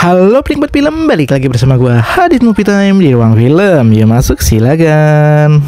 Halo penikmat film, balik lagi bersama gue Hadit Movie Time di ruang film. Ya masuk silakan.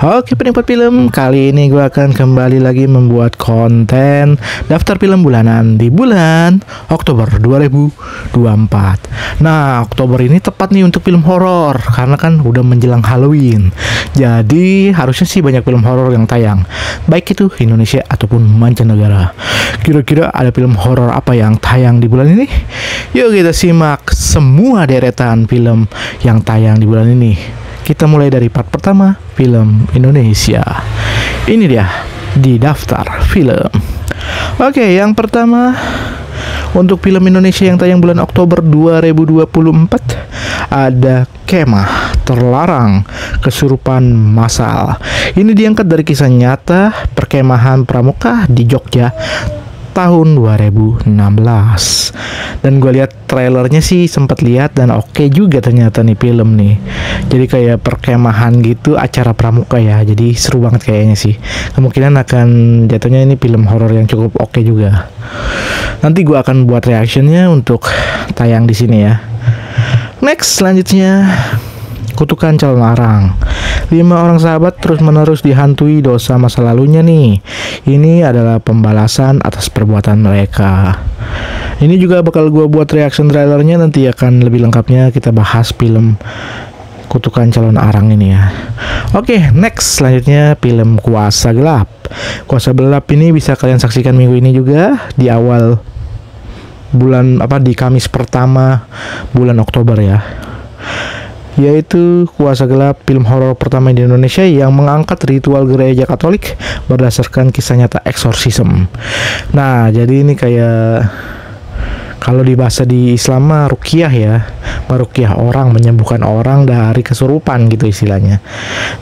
Oke penikmat film, kali ini gue akan kembali lagi membuat konten daftar film bulanan di bulan Oktober 2024. Nah, Oktober ini tepat nih untuk film horor karena kan udah menjelang Halloween. Jadi harusnya sih banyak film horor yang tayang, baik itu Indonesia ataupun mancanegara. Kira-kira ada film horor apa yang tayang di bulan ini? Yuk kita simak semua deretan film yang tayang di bulan ini. Kita mulai dari part pertama, film Indonesia. Ini dia di daftar film. Oke, yang pertama untuk film Indonesia yang tayang bulan Oktober 2024 ada Kemah Terlarang Kesurupan Massal. Ini diangkat dari kisah nyata perkemahan pramuka di Jogja tahun 2016. Dan gue lihat trailernya sih sempat lihat dan oke juga ternyata nih film nih. Jadi kayak perkemahan gitu, acara pramuka ya. Jadi seru banget kayaknya sih. Kemungkinan akan jatuhnya ini film horor yang cukup oke juga. Nanti gue akan buat reactionnya untuk tayang di sini ya. Next selanjutnya Kutukan Calon Arang. 5 orang sahabat terus-menerus dihantui dosa masa lalunya nih. Ini adalah pembalasan atas perbuatan mereka. Ini juga bakal gue buat reaction trailernya, nanti akan lebih lengkapnya kita bahas film Kutukan Calon Arang ini ya. Oke, next selanjutnya film Kuasa Gelap. Kuasa Gelap ini bisa kalian saksikan minggu ini juga di awal bulan di Kamis pertama bulan Oktober ya. Yaitu Kuasa Gelap, film horor pertama di Indonesia yang mengangkat ritual gereja Katolik berdasarkan kisah nyata eksorsisme. Nah, jadi ini kayak kalau di bahasa di Islam mah ruqyah ya, meruqyah orang, menyembuhkan orang dari kesurupan gitu istilahnya,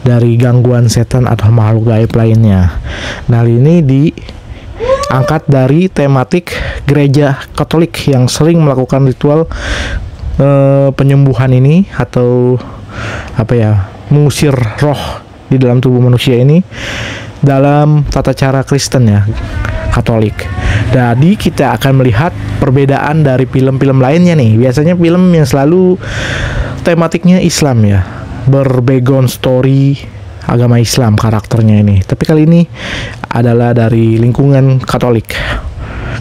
dari gangguan setan atau makhluk gaib lainnya. Nah, ini diangkat dari tematik gereja Katolik yang sering melakukan ritual penyembuhan ini atau mengusir roh di dalam tubuh manusia ini dalam tata cara Kristen ya, Katolik. Jadi kita akan melihat perbedaan dari film-film lainnya nih. Biasanya film yang selalu tematiknya Islam ya, berbackground story agama Islam karakternya ini. Tapi kali ini adalah dari lingkungan Katolik,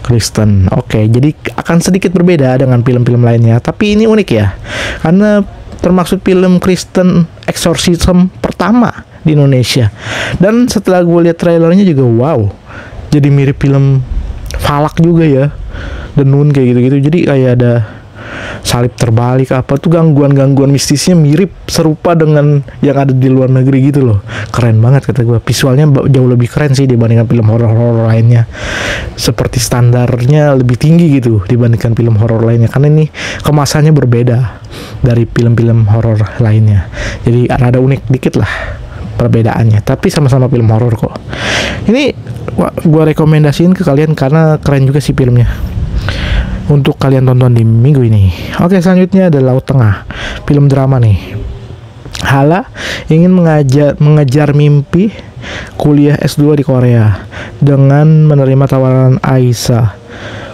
Kristen. Oke, jadi akan sedikit berbeda dengan film-film lainnya. Tapi ini unik ya, karena termasuk film Kristen exorcism pertama di Indonesia. Dan setelah gue lihat trailernya juga wow, jadi mirip film Falak juga ya, The Nun kayak gitu-gitu. Jadi kayak ada salib terbalik apa tuh, gangguan-gangguan mistisnya mirip serupa dengan yang ada di luar negeri gitu loh. Keren banget kata gue, visualnya jauh lebih keren sih dibandingkan film horor-horor lainnya. Seperti standarnya lebih tinggi gitu dibandingkan film horor lainnya, karena ini kemasannya berbeda dari film-film horor lainnya. Jadi rada unik dikit lah perbedaannya, tapi sama-sama film horor kok. Ini gue rekomendasiin ke kalian karena keren juga sih filmnya, untuk kalian tonton di minggu ini. Oke, selanjutnya ada Laut Tengah, film drama nih. Hala ingin mengejar mimpi kuliah S2 di Korea dengan menerima tawaran Aisyah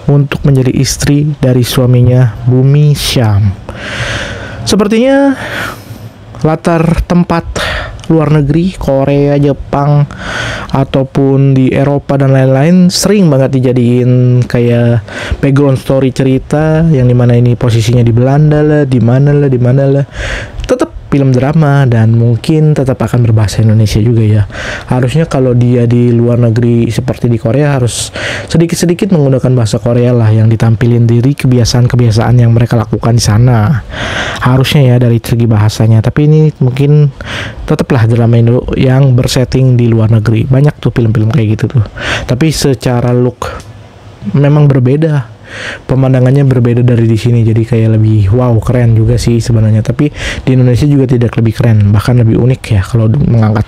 untuk menjadi istri dari suaminya Bumi Syam. Sepertinya latar tempat luar negeri, Korea, Jepang, ataupun di Eropa dan lain-lain sering banget dijadiin kayak background story cerita, yang dimana ini posisinya di Belanda lah, di mana lah. Tetap film drama dan mungkin tetap akan berbahasa Indonesia juga ya. Harusnya kalau dia di luar negeri seperti di Korea harus sedikit-sedikit menggunakan bahasa Korea lah yang ditampilin, diri kebiasaan-kebiasaan yang mereka lakukan di sana. Harusnya ya dari segi bahasanya. Tapi ini mungkin tetaplah drama Indo yang bersetting di luar negeri. Banyak tuh film-film kayak gitu tuh. Tapi secara look memang berbeda. Pemandangannya berbeda dari di sini, jadi kayak lebih wow, keren juga sih sebenarnya. Tapi di Indonesia juga tidak lebih keren, bahkan lebih unik ya kalau mengangkat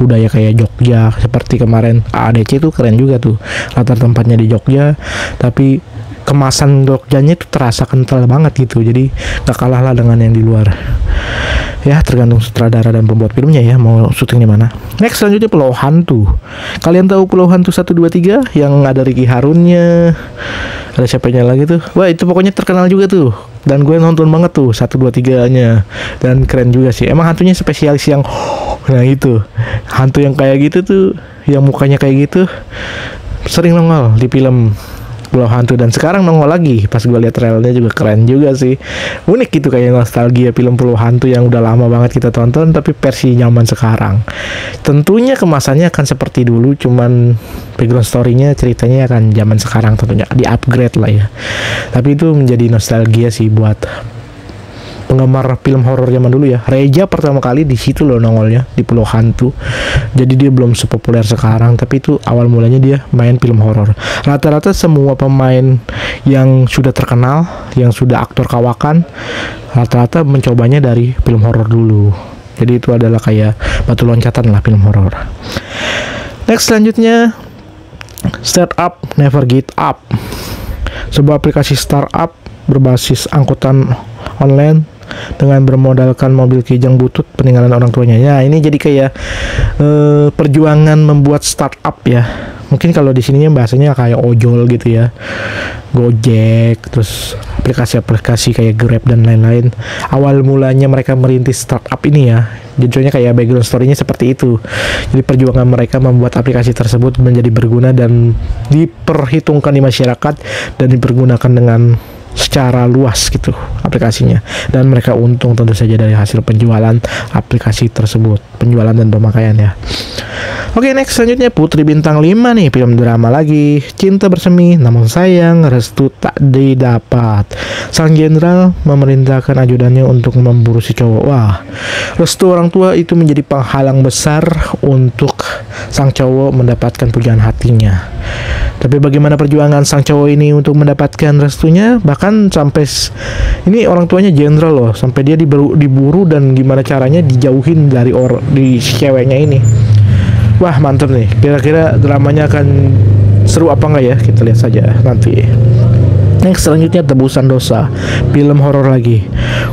budaya kayak Jogja. Seperti kemarin AADC itu keren juga tuh, latar tempatnya di Jogja, tapi kemasan Jogjanya itu terasa kental banget gitu, jadi gak kalah lah dengan yang di luar. Ya tergantung sutradara dan pembuat filmnya ya mau syuting di mana. Next selanjutnya Pulau Hantu. Kalian tahu Pulau Hantu 1, 2, 3 yang ada Ricky Harunnya, ada siapanya lagi tuh? Wah itu pokoknya terkenal juga tuh. Dan gue nonton banget tuh 1, 2, 3-nya. Dan keren juga sih. Emang hantunya spesialis yang nah itu. Hantu yang kayak gitu tuh, yang mukanya kayak gitu sering nongol di film Pulau Hantu, dan sekarang nongol lagi. Pas gue lihat trailernya juga keren juga sih. Unik gitu, kayak nostalgia film Pulau Hantu yang udah lama banget kita tonton tapi versi zaman sekarang. Tentunya kemasannya akan seperti dulu, cuman background story-nya, ceritanya akan zaman sekarang, tentunya di upgrade lah ya. Tapi itu menjadi nostalgia sih buat penggemar film horor zaman dulu ya. Reja pertama kali di situ loh nongolnya, di Pulau Hantu. Jadi dia belum sepopuler sekarang, tapi itu awal mulanya dia main film horor. Rata-rata semua pemain yang sudah terkenal, yang sudah aktor kawakan, rata-rata mencobanya dari film horor dulu. Jadi itu adalah kayak batu loncatan lah film horor. Next selanjutnya Startup Never Give Up. Sebuah aplikasi startup berbasis angkutan online dengan bermodalkan mobil kijang butut peninggalan orang tuanya. Ya, ini jadi kayak perjuangan membuat startup ya. Mungkin kalau di sininya bahasanya kayak ojol gitu ya. Gojek, terus aplikasi-aplikasi kayak Grab dan lain-lain. Awal mulanya mereka merintis startup ini ya. Jadinya kayak background story-nya seperti itu. Jadi perjuangan mereka membuat aplikasi tersebut menjadi berguna dan diperhitungkan di masyarakat dan dipergunakan dengan secara luas gitu aplikasinya, dan mereka untung tentu saja dari hasil penjualan aplikasi tersebut, penjualan dan pemakaian ya. Oke, next selanjutnya Putri Bintang 5 nih, film drama lagi. Cinta bersemi namun sayang restu tak didapat. Sang jenderal memerintahkan ajudannya untuk memburu si cowok. Wah, restu orang tua itu menjadi penghalang besar untuk sang cowok mendapatkan pujaan hatinya. Tapi bagaimana perjuangan sang cowok ini untuk mendapatkan restunya? Bahkan sampai ini orang tuanya jenderal loh, sampai dia diburu dan gimana caranya dijauhin dari di ceweknya ini. Wah, mantep nih. Kira-kira dramanya akan seru apa enggak ya? Kita lihat saja nanti. Next selanjutnya Tebusan Dosa, film horor lagi.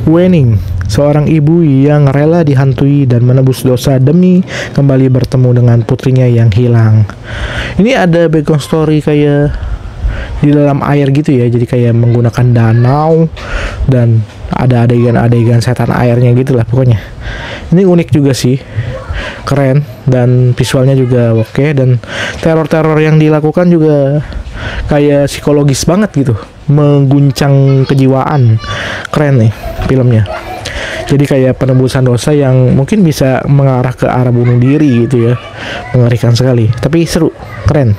Wening, seorang ibu yang rela dihantui dan menebus dosa demi kembali bertemu dengan putrinya yang hilang. Ini ada background story kayak di dalam air gitu ya, jadi kayak menggunakan danau dan ada adegan-adegan setan airnya gitu lah pokoknya. Ini unik juga sih, keren, dan visualnya juga oke, dan teror-teror yang dilakukan juga kayak psikologis banget gitu, mengguncang kejiwaan. Keren nih filmnya. Jadi kayak penebusan dosa yang mungkin bisa mengarah ke arah bunuh diri gitu ya. Mengerikan sekali, tapi seru, keren.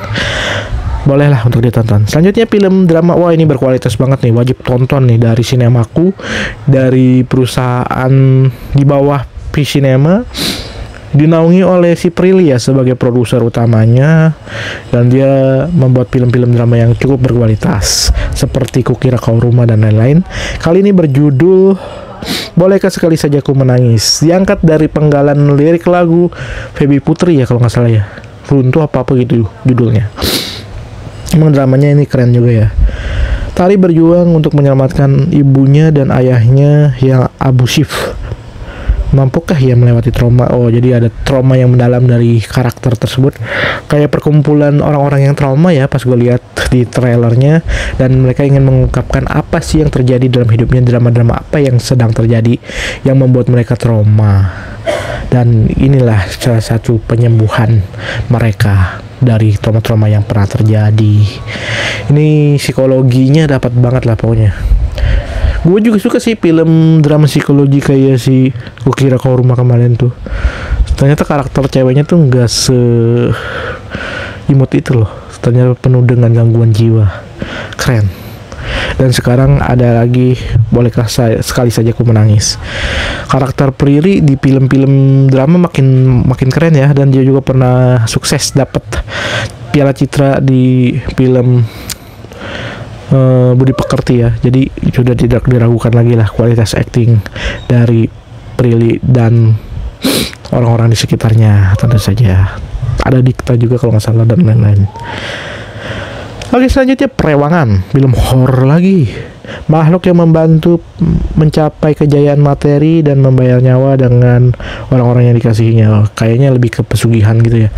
Bolehlah untuk ditonton. Selanjutnya film drama, wah ini berkualitas banget nih, wajib tonton nih, dari Sinemaku, dari perusahaan di bawah P-Cinema, dinaungi oleh si Prilly ya sebagai produser utamanya, dan dia membuat film-film drama yang cukup berkualitas seperti Kukira Kau Rumah dan lain-lain. Kali ini berjudul Bolehkah Sekali Saja Ku Menangis, diangkat dari penggalan lirik lagu Feby Putri ya kalau nggak salah ya, Runtuh apa gitu judulnya. Emang dramanya ini keren juga ya. Tari berjuang untuk menyelamatkan ibunya dan ayahnya yang abusif. Mampukah ia melewati trauma? Oh, jadi ada trauma yang mendalam dari karakter tersebut. Kayak perkumpulan orang-orang yang trauma ya pas gue lihat di trailernya, dan mereka ingin mengungkapkan apa sih yang terjadi dalam hidupnya, drama-drama apa yang sedang terjadi yang membuat mereka trauma. Dan inilah salah satu penyembuhan mereka dari trauma-trauma yang pernah terjadi. Ini psikologinya dapat banget lah pokoknya. Gue juga suka sih film drama psikologi kayak si Kukira Kau Rumah kemarin tuh. Ternyata karakter ceweknya tuh nggak imut itu loh. Ternyata penuh dengan gangguan jiwa. Keren. Dan sekarang ada lagi Bolehkah Sekali Saja Ku Menangis. Karakter Prilly di film-film drama makin keren ya, dan dia juga pernah sukses dapat Piala Citra di film Budi Pekerti ya. Jadi sudah tidak diragukan lagi lah kualitas acting dari Prilly dan orang-orang di sekitarnya. Tentu saja ada Dikta juga kalau nggak salah dan lain-lain. Oke, selanjutnya Perewangan, film horor lagi. Makhluk yang membantu mencapai kejayaan materi dan membayar nyawa dengan orang-orang yang dikasihinya. Kayaknya lebih ke pesugihan gitu ya.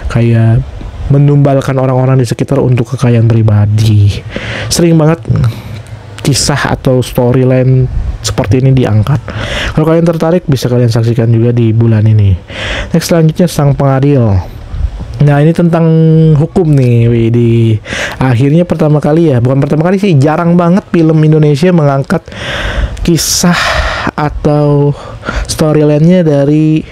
Kayak menumbalkan orang-orang di sekitar untuk kekayaan pribadi. Sering banget kisah atau storyline seperti ini diangkat. Kalau kalian tertarik, bisa kalian saksikan juga di bulan ini. Next, selanjutnya Sang Pengadil. Nah, ini tentang hukum nih, di akhirnya pertama kali ya, bukan pertama kali sih, jarang banget film Indonesia mengangkat kisah atau storyline-nya dari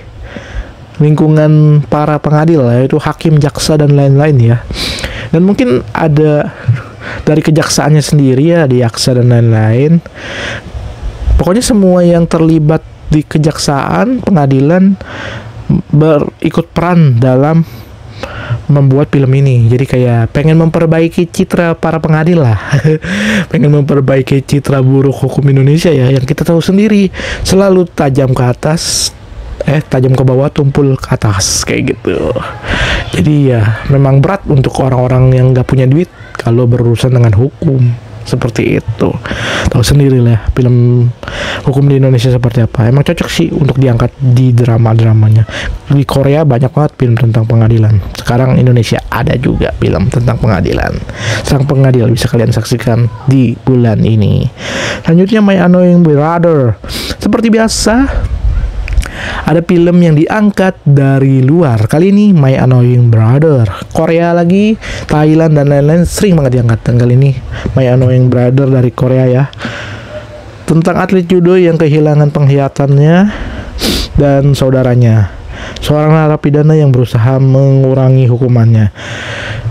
lingkungan para pengadil, yaitu hakim, jaksa, dan lain-lain ya. Dan mungkin ada dari kejaksaannya sendiri ya, di jaksa dan lain-lain. Pokoknya semua yang terlibat di kejaksaan, pengadilan berikut peran dalam membuat film ini. Jadi kayak pengen memperbaiki citra para pengadil lah. Pengen memperbaiki citra buruk hukum Indonesia ya, yang kita tahu sendiri selalu tajam ke atas, tajam ke bawah, tumpul ke atas, kayak gitu. Jadi ya memang berat untuk orang-orang yang gak punya duit kalau berurusan dengan hukum seperti itu. Tahu sendiri lah film hukum di Indonesia seperti apa. Emang cocok sih untuk diangkat di drama-dramanya. Di Korea banyak banget film tentang pengadilan. Sekarang Indonesia ada juga film tentang pengadilan. Sang Pengadil bisa kalian saksikan di bulan ini. Selanjutnya My Annoying Brother. Seperti biasa, ada film yang diangkat dari luar. Kali ini My Annoying Brother. Korea lagi, Thailand dan lain-lain sering banget diangkat. Dan kali ini My Annoying Brother dari Korea ya. Tentang atlet judo yang kehilangan penglihatannya dan saudaranya. Seorang narapidana yang berusaha mengurangi hukumannya.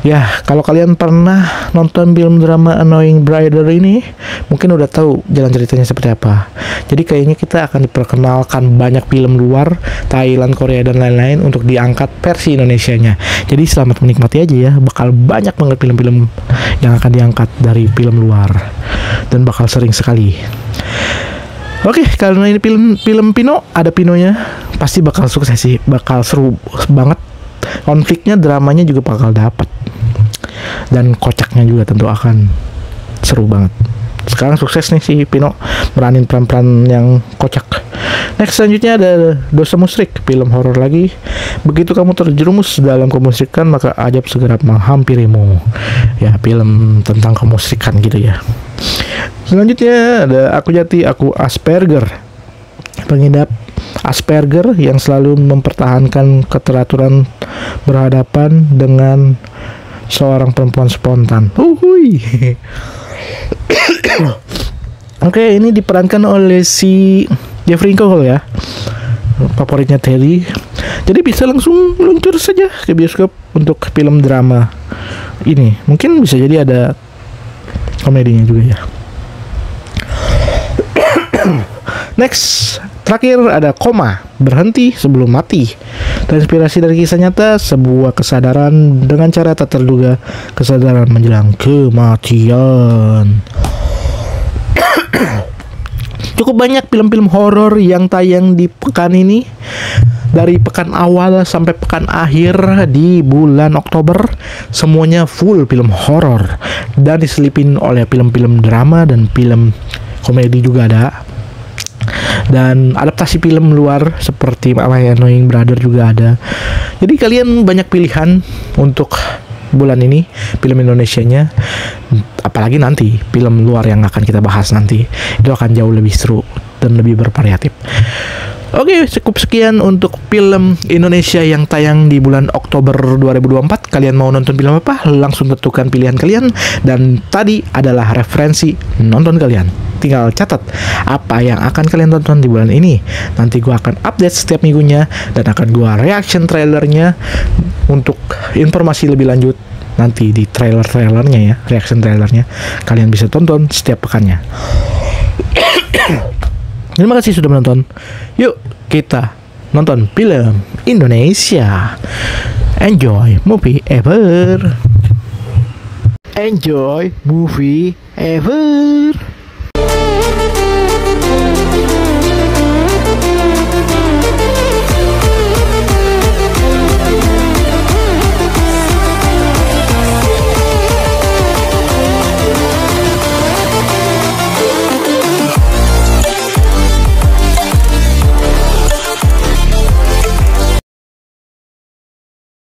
Ya, kalau kalian pernah nonton film drama Annoying Brother ini, mungkin udah tahu jalan ceritanya seperti apa. Jadi kayaknya kita akan diperkenalkan banyak film luar, Thailand, Korea, dan lain-lain untuk diangkat versi Indonesianya. Jadi selamat menikmati aja ya, bakal banyak banget film-film yang akan diangkat dari film luar. Dan bakal sering sekali. Oke, karena ini film Pino, ada Pinonya, pasti bakal sukses sih, bakal seru banget. Konfliknya, dramanya juga bakal dapat. Dan kocaknya juga tentu akan seru banget. Sekarang sukses nih si Pino beranin peran-peran yang kocak. Next, selanjutnya ada Dosa Musyrik, film horor lagi. Begitu kamu terjerumus dalam kemusyrikan, maka ajab segera menghampirimu. Ya, film tentang kemusyrikan gitu ya. Selanjutnya ada Aku Jati, Aku Asperger. Pengidap Asperger yang selalu mempertahankan keteraturan berhadapan dengan seorang perempuan spontan. Oke, ini diperankan oleh si Jeffrey Nicole ya, favoritnya Terry. Jadi bisa langsung meluncur saja ke bioskop untuk film drama ini. Mungkin bisa jadi ada komedinya juga ya. Next, terakhir ada Koma, Berhenti Sebelum Mati. Terinspirasi dari kisah nyata, sebuah kesadaran dengan cara tak terduga, kesadaran menjelang kematian. Cukup banyak film-film horor yang tayang di pekan ini. Dari pekan awal sampai pekan akhir di bulan Oktober, semuanya full film horor dan diselipin oleh film-film drama dan film komedi juga ada. Dan adaptasi film luar seperti My Annoying Brother juga ada. Jadi kalian banyak pilihan untuk bulan ini film Indonesianya. Apalagi nanti film luar yang akan kita bahas nanti, itu akan jauh lebih seru dan lebih bervariatif. Oke, cukup sekian untuk film Indonesia yang tayang di bulan Oktober 2024. Kalian mau nonton film apa? Langsung tentukan pilihan kalian. Dan tadi adalah referensi nonton kalian. Tinggal catat apa yang akan kalian tonton di bulan ini. Nanti gue akan update setiap minggunya dan akan gue reaction trailernya untuk informasi lebih lanjut. Nanti di trailernya ya, reaction trailernya kalian bisa tonton setiap pekannya. Terima kasih sudah menonton. Yuk kita nonton film Indonesia. Enjoy movie ever. Enjoy movie ever.